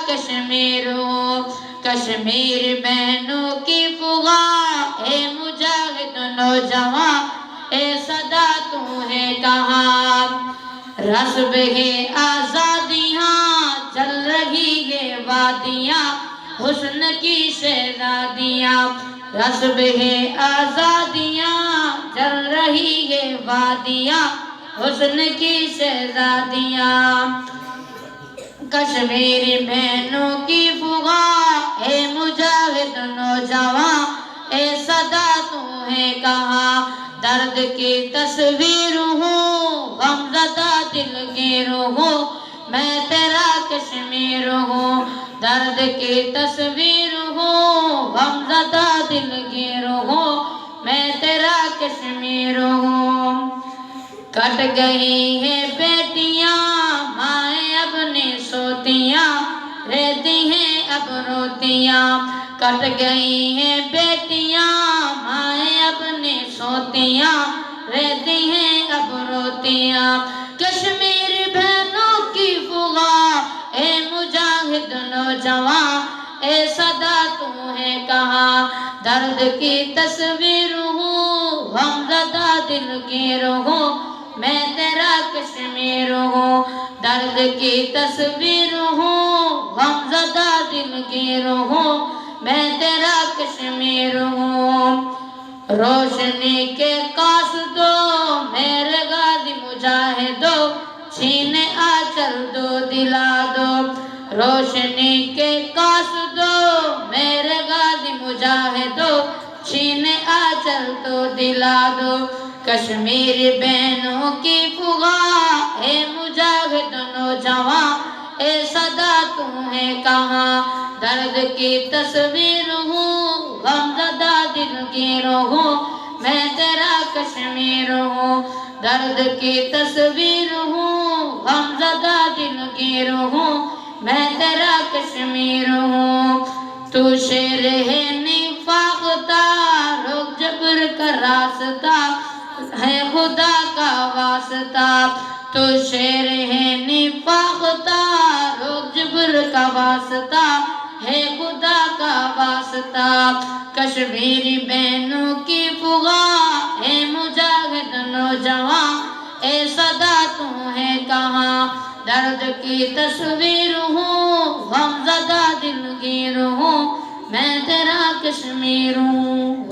کشمیر ہوں، کشمیر بہنوں کی فغاں، اے مجاہد نوجوان اے صدا تو ہے کہاں؟ رسب ہے آزادیاں، چل رہی ہے وادیاں، حسن کی شہزادیاں، رسب ہے آزادیاں، چل رہی ہے وادیاں، حسن کی شہزادیاں، کشمیری بہنوں کی فغاں، اے مجاہد نوجوان اے صدا تو ہے کہاں؟ درد کی تصویر ہوں، غم زدہ دل گیر ہوں، میں تیرا کشمیر ہوں، درد کی تصویر ہوں، غم زدہ دل گیر ہوں، میں تیرا کشمیر ہوں، کٹ گئی ہیں بیٹیاں مائیں اپنی سوتیاں، رہتی ہیں اب روتیاں، کٹ گئی ہیں بیٹیاں مائیں اپنی سوتیاں، رہتی ہیں اب روتیاں، کشمیری بہنوں کی فغاں، اے مجاہد نوجوان اے صدا تو ہے کہاں؟ درد کی تصویر ہوں، غم زدہ دل گیر ہوں، میں تیرا کشمیر ہوں، درد کی تصویر ہوں، غم زدہ دل گیر ہوں، میں تیرا کشمیر ہوں، روشنی کے قاصدو میرے غازی مجاہدو، چھین آنچل دو دلا دو، روشنی کے قاصدو میرے غازی مجاہدو، چھین آنچل دو دلا دو، کشمیری بہنوں کی فغاں، اے مجاہد نوجوان اے صدا تو ہے کہاں؟ درد کی تصویر ہوں، غم زدہ دل گیر ہوں، میں تیرا کشمیر ہوں، درد کی تصویر ہوں، غم زدہ دل گیر ہوں، میں تیرا کشمیر ہوں، تو شیر ہے نفاقتا، روک جبر کا راستہ، ہے خدا کا واسطہ، تو شیر ہے نفاقتا، روک جبر کا واسطہ، ہے خدا کا واسطہ، کشمیری بہنوں کی فغاں، اے مجاہد نوجوان اے صدا تو ہے کہاں؟ درد کی تصویر ہوں، غم زدہ دل گیر ہوں، میں تیرا کشمیر ہوں،